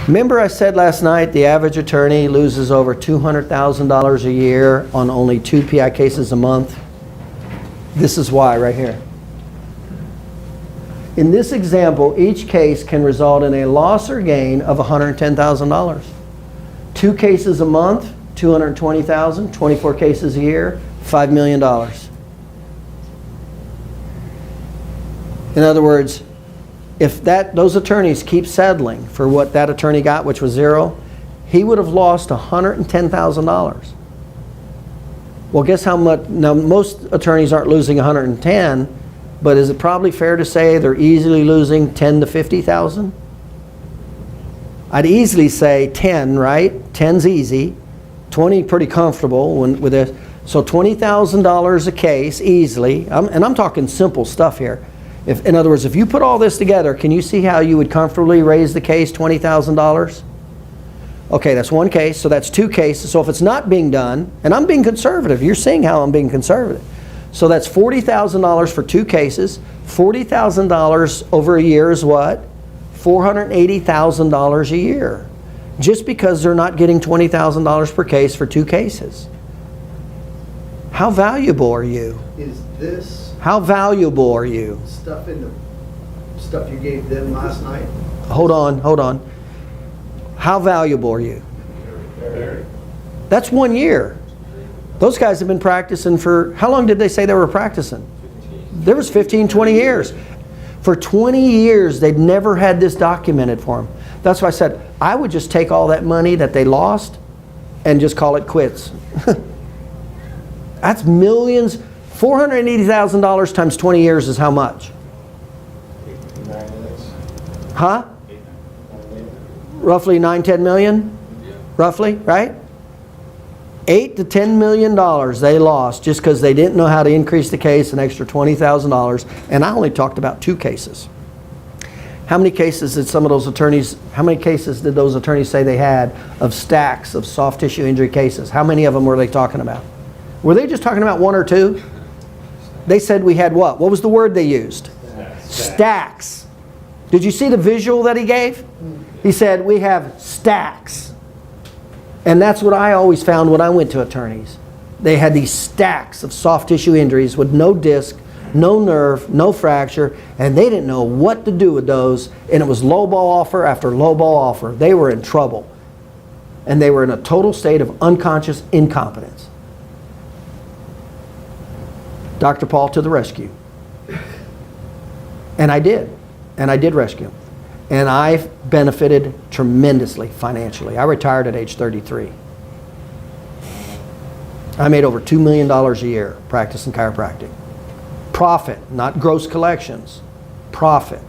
Remember I said last night the average attorney loses over $200,000 a year on only 2 PI cases a month? This is why right here. In this example, each case can result in a loss or gain of $110,000. 2 cases a month, $220,000, 24 cases a year, $5 million. In other words, if those attorneys keep settling for what that attorney got, which was 0, he would have lost $110,000. Well, guess how much? Now, most attorneys aren't losing 110, but is it probably fair to say they're easily losing 10 to 50,000? I'd easily say 10, right? 10's easy. 20 pretty comfortable with this. So $20,000 a case easily, and I'm talking simple stuff here. In other words, if you put all this together, can you see how you would comfortably raise the case $20,000? Okay, that's 1 case, so that's 2 cases. So if it's not being done, and I'm being conservative, you're seeing how I'm being conservative. So that's $40,000 for 2 cases. $40,000 over a year is what? $480,000 a year. Just because they're not getting $20,000 per case for 2 cases. How valuable are you? Is this How valuable are you? stuff in the stuff you gave them last night? Hold on. How valuable are you? Very. That's 1 year. Those guys have been practicing for, how long did they say they were practicing? There was 15, 20 years. For 20 years, they'd never had this documented for them. That's why I said, I would just take all that money that they lost and just call it quits. That's millions. $480,000 times 20 years is how much? 9 minutes. Huh? Roughly 9, 10 million? Roughly, right? $8 to $10 million they lost just because they didn't know how to increase the case an extra $20,000. And I only talked about 2 cases. How many cases did those attorneys say they had of stacks of soft tissue injury cases? How many of them were they talking about? Were they just talking about 1 or 2? They said we had what? What was the word they used? Stacks. Did you see the visual that he gave? He said we have stacks. And that's what I always found when I went to attorneys. They had these stacks of soft tissue injuries with no disc, no nerve, no fracture, and they didn't know what to do with those, and it was low ball offer after low ball offer. They were in trouble. And they were in a total state of unconscious incompetence. Dr. Paul to the rescue. And I did. And I did rescue him. And I benefited tremendously financially. I retired at age 33. I made over $2 million a year practicing chiropractic. Profit, not gross collections. Profit.